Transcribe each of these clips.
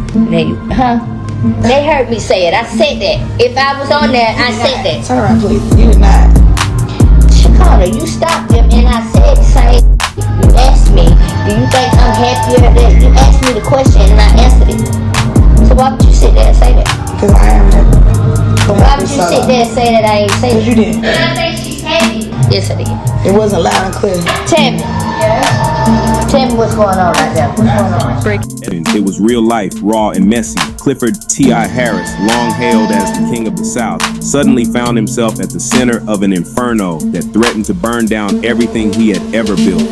They heard me say it. I said that. If I was on there, I said that. Turn around, please. You did not. Shekinah, you stopped them and I said the same. You asked me, do you think I'm happier that you asked me the question and I answered it? So why would you sit there and say that? Because I am happy. Why would you sit there and say that I ain't say that? Because you didn't. I think she's happy. Yes, I did. It wasn't loud and clear. Tell me. Tell me what's going on right there. What's going on? It was real life, raw and messy. Clifford T.I. Harris, long hailed as the King of the South, suddenly found himself at the center of an inferno that threatened to burn down everything he had ever built.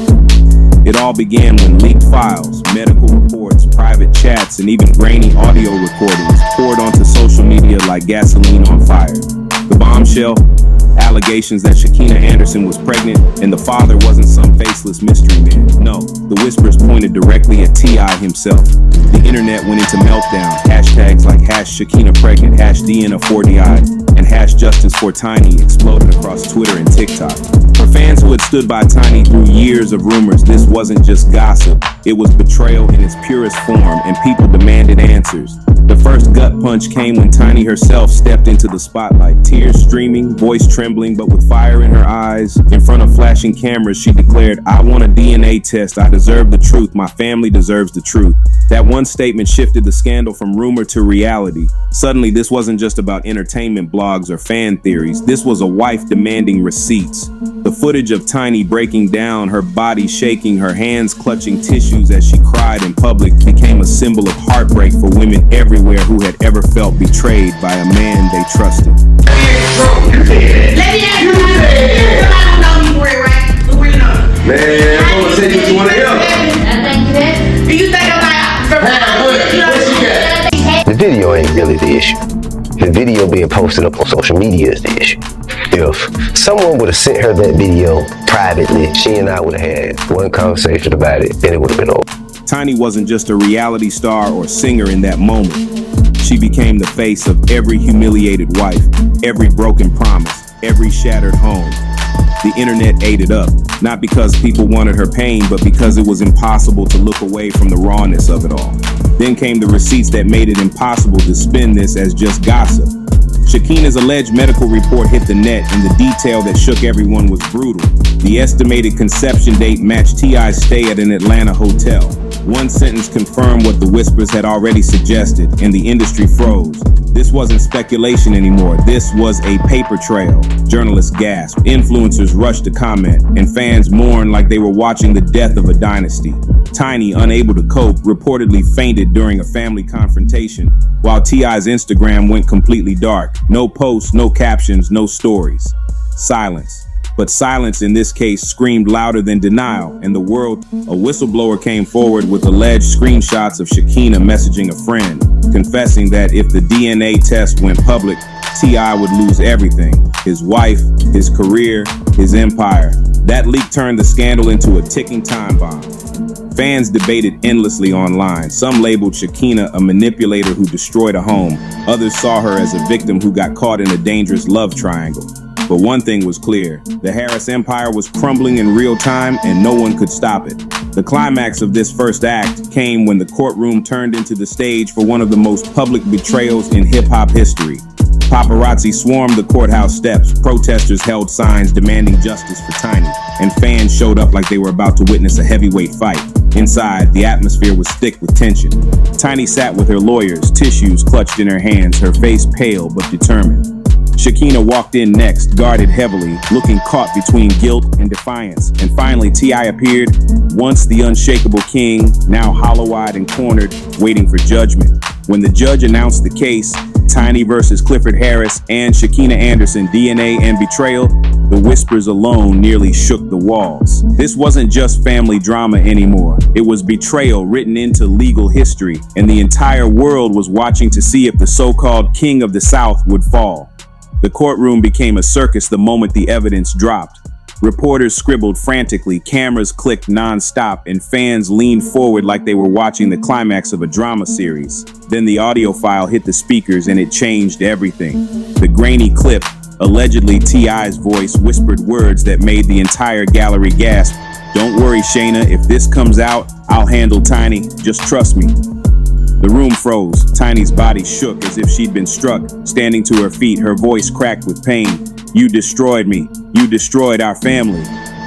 It all began when leaked files, medical reports, private chats, and even grainy audio recordings poured onto social media like gasoline on fire. The bombshell? Allegations that Shekinah Anderson was pregnant and the father wasn't some faceless mystery man. No, the whispers pointed directly at T.I. himself. The internet went into meltdown. Hashtags like #Shekinah pregnant, #DNA40I, and #Justice for Tiny exploded across Twitter and TikTok. For fans who had stood by Tiny through years of rumors, this wasn't just gossip. It was betrayal in its purest form, and people demanded answers. The first gut punch came when Tiny herself stepped into the spotlight, tears streaming, voice trembling, but with fire in her eyes. In front of flashing cameras, she declared, "I want a DNA test. I deserve the truth. My family deserves the truth." That one statement shifted the scandal from rumor to reality. Suddenly, this wasn't just about entertainment blogs or fan theories. This was a wife demanding receipts. The footage of Tiny breaking down, her body shaking, her hands clutching tissues as she cried in public became a symbol of heartbreak for women everywhere who had ever felt betrayed by a man they trusted. Let me ask you somebody don't know me for it, right? Who really know me? Man, I'm gonna say what you wanna hear. I think you did. Do you think I'm like, The video ain't really the issue. The video being posted up on social media is the issue. If someone would have sent her that video privately, she and I would have had one conversation about it, then it would have been over. Tiny wasn't just a reality star or singer in that moment. She became the face of every humiliated wife, every broken promise, every shattered home. The internet ate it up, not because people wanted her pain, but because it was impossible to look away from the rawness of it all. Then came the receipts that made it impossible to spin this as just gossip. Shekinah's alleged medical report hit the net, and the detail that shook everyone was brutal. The estimated conception date matched T.I.'s stay at an Atlanta hotel. One sentence confirmed what the whispers had already suggested, and the industry froze. This wasn't speculation anymore. This was a paper trail. Journalists gasped, influencers rushed to comment, and fans mourned like they were watching the death of a dynasty. Tiny, unable to cope, reportedly fainted during a family confrontation, while T.I.'s Instagram went completely dark. No posts, no captions, no stories. Silence. But silence in this case screamed louder than denial, and the world, a whistleblower came forward with alleged screenshots of Shekinah messaging a friend, confessing that if the DNA test went public, T.I. would lose everything: his wife, his career, his empire. That leak turned the scandal into a ticking time bomb. Fans debated endlessly online. Some labeled Shekinah a manipulator who destroyed a home. Others saw her as a victim who got caught in a dangerous love triangle. But one thing was clear: the Harris empire was crumbling in real time, and no one could stop it. The climax of this first act came when the courtroom turned into the stage for one of the most public betrayals in hip-hop history. Paparazzi swarmed the courthouse steps, protesters held signs demanding justice for Tiny, and fans showed up like they were about to witness a heavyweight fight. Inside, the atmosphere was thick with tension. Tiny sat with her lawyers, tissues clutched in her hands, her face pale but determined. Shekinah walked in next, guarded heavily, looking caught between guilt and defiance. And finally, T.I. appeared, once the unshakable king, now hollow-eyed and cornered, waiting for judgment. When the judge announced the case, Tiny versus Clifford Harris and Shekinah Anderson, DNA and Betrayal, the whispers alone nearly shook the walls. This wasn't just family drama anymore. It was betrayal written into legal history, and the entire world was watching to see if the so-called King of the South would fall. The courtroom became a circus the moment the evidence dropped. Reporters scribbled frantically, cameras clicked non-stop, and fans leaned forward like they were watching the climax of a drama series. Then the audio file hit the speakers and it changed everything. The grainy clip, allegedly T.I.'s voice, whispered words that made the entire gallery gasp. "Don't worry, Shayna, if this comes out, I'll handle Tiny, just trust me." The room froze. Tiny's body shook as if she'd been struck. Standing to her feet, her voice cracked with pain. "You destroyed me. You destroyed our family."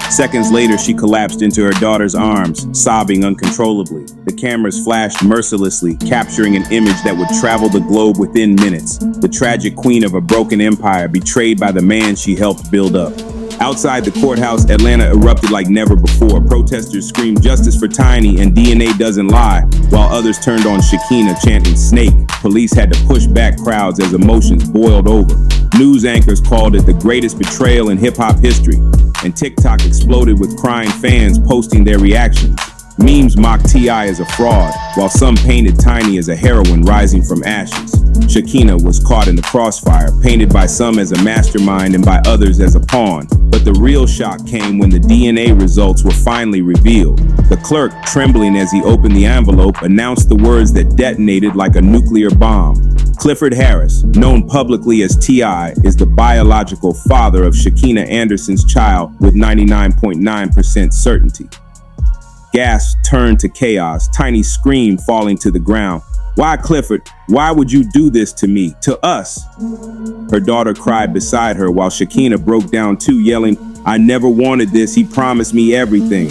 Seconds later, she collapsed into her daughter's arms, sobbing uncontrollably. The cameras flashed mercilessly, capturing an image that would travel the globe within minutes. The tragic queen of a broken empire, betrayed by the man she helped build up. Outside the courthouse, Atlanta erupted like never before. Protesters screamed justice for Tiny and DNA doesn't lie, while others turned on Shekinah chanting snake. Police had to push back crowds as emotions boiled over. News anchors called it the greatest betrayal in hip-hop history, and TikTok exploded with crying fans posting their reactions. Memes mocked T.I. as a fraud, while some painted Tiny as a heroine rising from ashes. Shekinah was caught in the crossfire, painted by some as a mastermind and by others as a pawn. But the real shock came when the DNA results were finally revealed. The clerk, trembling as he opened the envelope, announced the words that detonated like a nuclear bomb. Clifford Harris, known publicly as T.I., is the biological father of Shekinah Anderson's child with 99.9% certainty. Gasps turned to chaos. Tiny screamed, falling to the ground. "Why, Clifford? Why would you do this to me, to us?" Her daughter cried beside her while Shekinah broke down too, yelling, "I never wanted this. He promised me everything."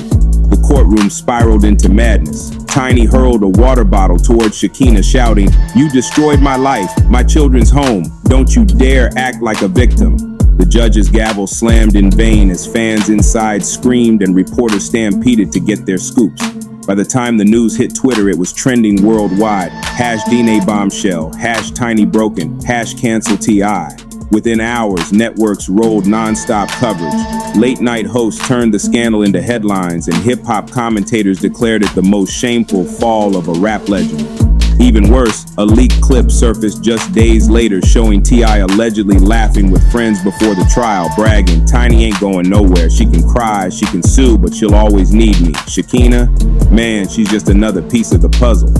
The courtroom spiraled into madness. Tiny hurled a water bottle towards Shekinah, shouting, "You destroyed my life, my children's home. Don't you dare act like a victim." The judge's gavel slammed in vain as fans inside screamed and reporters stampeded to get their scoops. By the time the news hit Twitter, it was trending worldwide. #DNA bombshell, #Tiny broken, #cancel T.I. Within hours, networks rolled non-stop coverage. Late-night hosts turned the scandal into headlines, and hip-hop commentators declared it the most shameful fall of a rap legend. Even worse, a leaked clip surfaced just days later showing T.I. allegedly laughing with friends before the trial, bragging, "Tiny ain't going nowhere. She can cry, she can sue, but she'll always need me. Shekinah, man, she's just another piece of the puzzle."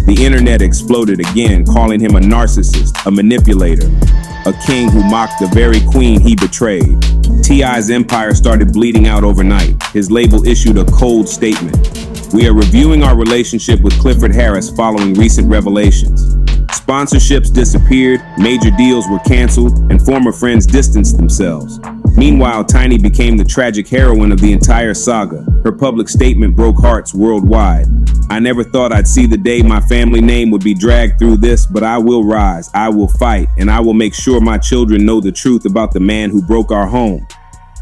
The internet exploded again, calling him a narcissist, a manipulator, a king who mocked the very queen he betrayed. T.I.'s empire started bleeding out overnight. His label issued a cold statement. "We are reviewing our relationship with Clifford Harris following recent revelations. Sponsorships disappeared, major deals were canceled, and former friends distanced themselves." Meanwhile, Tiny became the tragic heroine of the entire saga. Her public statement broke hearts worldwide. "I never thought I'd see the day my family name would be dragged through this, but I will rise, I will fight, and I will make sure my children know the truth about the man who broke our home."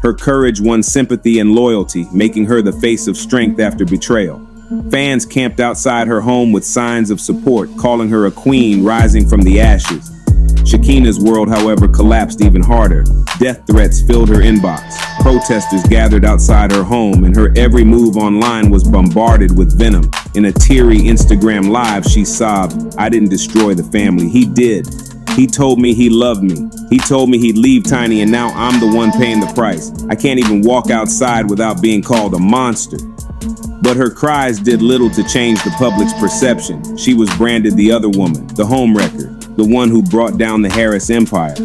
Her courage won sympathy and loyalty, making her the face of strength after betrayal. Fans camped outside her home with signs of support, calling her a queen rising from the ashes. Shekinah's world, however, collapsed even harder. Death threats filled her inbox. Protesters gathered outside her home, and her every move online was bombarded with venom. In a teary Instagram live, she sobbed, "I didn't destroy the family. He did. He told me he loved me. He told me he'd leave Tiny, and now I'm the one paying the price. I can't even walk outside without being called a monster." But her cries did little to change the public's perception. She was branded the other woman, the homewrecker, the one who brought down the Harris empire.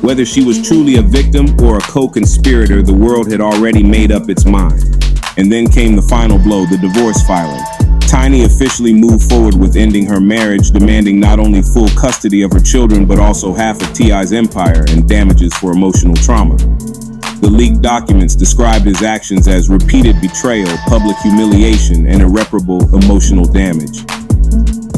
Whether she was truly a victim or a co-conspirator, the world had already made up its mind. And then came the final blow, the divorce filing. Tiny officially moved forward with ending her marriage, demanding not only full custody of her children, but also half of T.I.'s empire and damages for emotional trauma. The leaked documents described his actions as repeated betrayal, public humiliation, and irreparable emotional damage.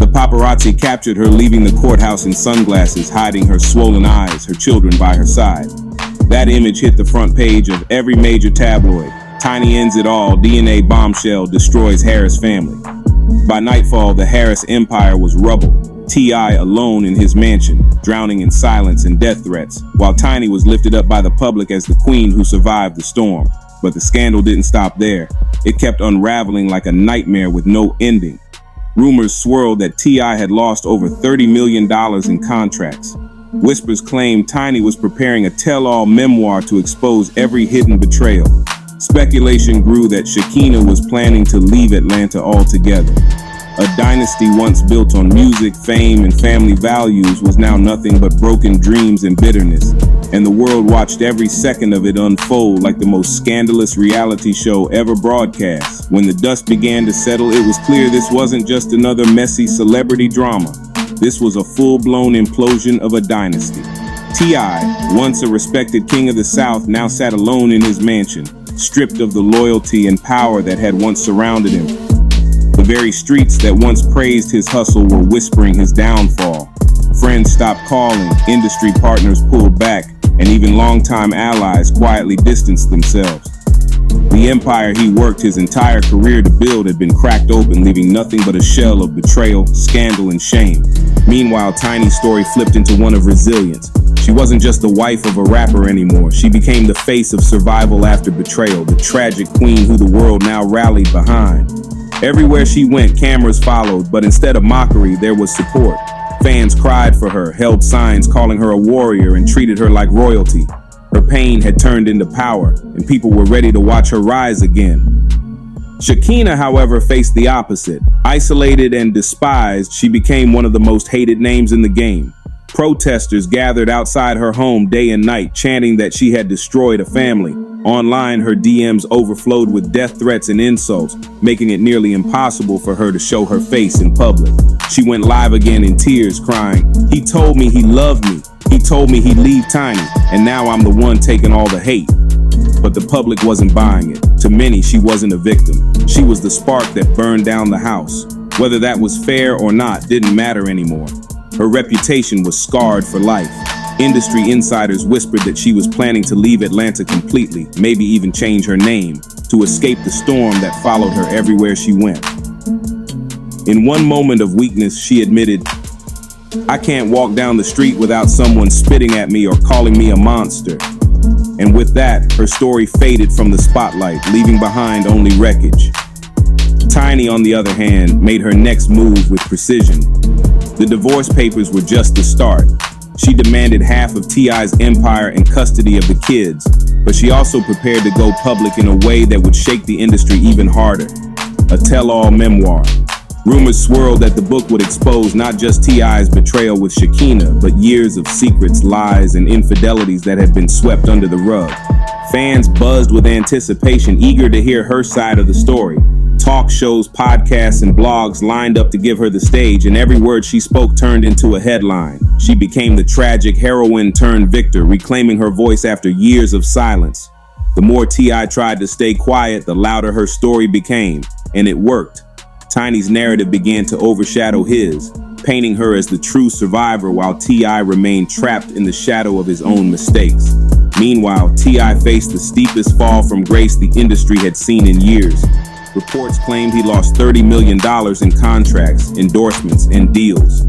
The paparazzi captured her leaving the courthouse in sunglasses, hiding her swollen eyes, her children by her side. That image hit the front page of every major tabloid. Tiny ends it all, DNA bombshell destroys Harris family. By nightfall, the Harris empire was rubble. T.I. alone in his mansion, drowning in silence and death threats, while Tiny was lifted up by the public as the queen who survived the storm. But the scandal didn't stop there. It kept unraveling like a nightmare with no ending. Rumors swirled that T.I. had lost over $30 million in contracts. Whispers claimed Tiny was preparing a tell-all memoir to expose every hidden betrayal. Speculation grew that Shekinah was planning to leave Atlanta altogether. A dynasty once built on music, fame, and family values was now nothing but broken dreams and bitterness, and the world watched every second of it unfold like the most scandalous reality show ever broadcast. When the dust began to settle, it was clear this wasn't just another messy celebrity drama. This was a full-blown implosion of a dynasty. T.I., once a respected king of the South, now sat alone in his mansion, stripped of the loyalty and power that had once surrounded him. The very streets that once praised his hustle were whispering his downfall. Friends stopped calling, industry partners pulled back, and even longtime allies quietly distanced themselves. The empire he worked his entire career to build had been cracked open, leaving nothing but a shell of betrayal, scandal, and shame. Meanwhile, Tiny's story flipped into one of resilience. She wasn't just the wife of a rapper anymore. She became the face of survival after betrayal, the tragic queen who the world now rallied behind. Everywhere she went, cameras followed, but instead of mockery, there was support. Fans cried for her, held signs calling her a warrior, and treated her like royalty. Her pain had turned into power, and people were ready to watch her rise again. Shekinah, however, faced the opposite. Isolated and despised, she became one of the most hated names in the game. Protesters gathered outside her home day and night, chanting that she had destroyed a family. Online, her DMs overflowed with death threats and insults, making it nearly impossible for her to show her face in public. She went live again in tears, crying, "He told me he loved me. He told me he'd leave Tiny, and now I'm the one taking all the hate." But the public wasn't buying it. To many, she wasn't a victim. She was the spark that burned down the house. Whether that was fair or not didn't matter anymore. Her reputation was scarred for life. Industry insiders whispered that she was planning to leave Atlanta completely, maybe even change her name, to escape the storm that followed her everywhere she went. In one moment of weakness, she admitted, "I can't walk down the street without someone spitting at me or calling me a monster." And with that, her story faded from the spotlight, leaving behind only wreckage. Tiny, on the other hand, made her next move with precision. The divorce papers were just the start. She demanded half of T.I.'s empire and custody of the kids, but she also prepared to go public in a way that would shake the industry even harder. A tell-all memoir. Rumors swirled that the book would expose not just T.I.'s betrayal with Shekinah, but years of secrets, lies, and infidelities that had been swept under the rug. Fans buzzed with anticipation, eager to hear her side of the story. Talk shows, podcasts, and blogs lined up to give her the stage, and every word she spoke turned into a headline. She became the tragic heroine turned victor, reclaiming her voice after years of silence. The more T.I. tried to stay quiet, the louder her story became, and it worked. Tiny's narrative began to overshadow his, painting her as the true survivor while T.I. remained trapped in the shadow of his own mistakes. Meanwhile, T.I. faced the steepest fall from grace the industry had seen in years. Reports claimed he lost $30 million in contracts, endorsements, and deals.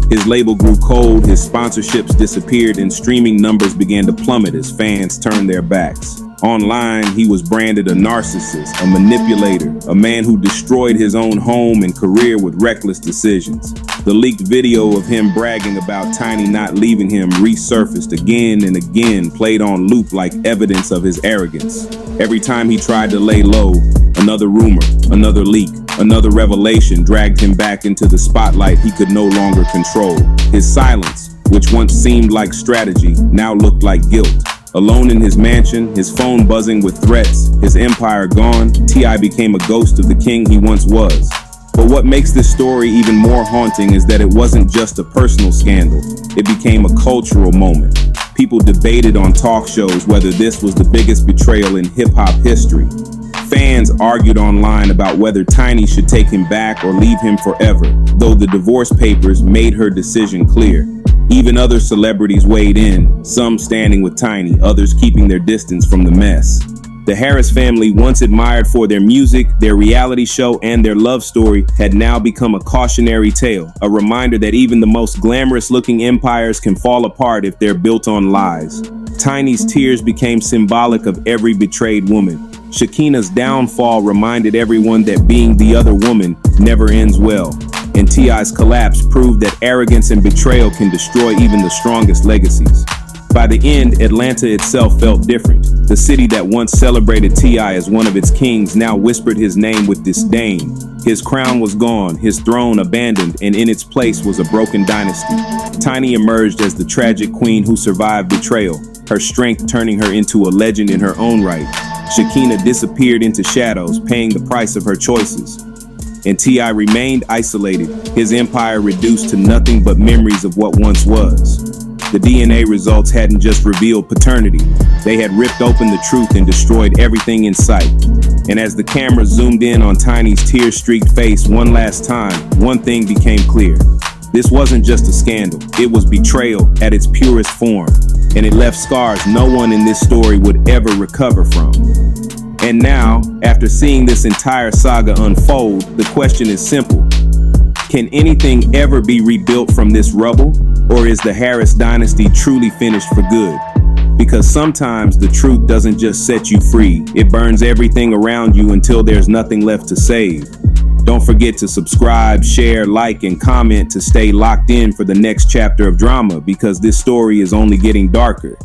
His label grew cold, his sponsorships disappeared, and streaming numbers began to plummet as fans turned their backs. Online, he was branded a narcissist, a manipulator, a man who destroyed his own home and career with reckless decisions. The leaked video of him bragging about Tiny not leaving him resurfaced again and again, played on loop like evidence of his arrogance. Every time he tried to lay low, another rumor, another leak, another revelation dragged him back into the spotlight he could no longer control. His silence, which once seemed like strategy, now looked like guilt. Alone in his mansion, his phone buzzing with threats, his empire gone, T.I. became a ghost of the king he once was. But what makes this story even more haunting is that it wasn't just a personal scandal. It became a cultural moment. People debated on talk shows whether this was the biggest betrayal in hip-hop history. Fans argued online about whether Tiny should take him back or leave him forever, though the divorce papers made her decision clear. Even other celebrities weighed in, some standing with Tiny, others keeping their distance from the mess. The Harris family, once admired for their music, their reality show, and their love story, had now become a cautionary tale, a reminder that even the most glamorous-looking empires can fall apart if they're built on lies. Tiny's tears became symbolic of every betrayed woman. Shekinah's downfall reminded everyone that being the other woman never ends well. And T.I.'s collapse proved that arrogance and betrayal can destroy even the strongest legacies. By the end, Atlanta itself felt different. The city that once celebrated T.I. as one of its kings now whispered his name with disdain. His crown was gone, his throne abandoned, and in its place was a broken dynasty. Tiny emerged as the tragic queen who survived betrayal, her strength turning her into a legend in her own right. Shekinah disappeared into shadows, paying the price of her choices. And T.I. remained isolated, his empire reduced to nothing but memories of what once was. The DNA results hadn't just revealed paternity, they had ripped open the truth and destroyed everything in sight. And as the camera zoomed in on Tiny's tear-streaked face one last time, one thing became clear. This wasn't just a scandal, it was betrayal at its purest form, and it left scars no one in this story would ever recover from. And now, after seeing this entire saga unfold, the question is simple. Can anything ever be rebuilt from this rubble? Or is the Harris dynasty truly finished for good? Because sometimes the truth doesn't just set you free, it burns everything around you until there's nothing left to save. Don't forget to subscribe, share, like, and comment to stay locked in for the next chapter of drama, because this story is only getting darker.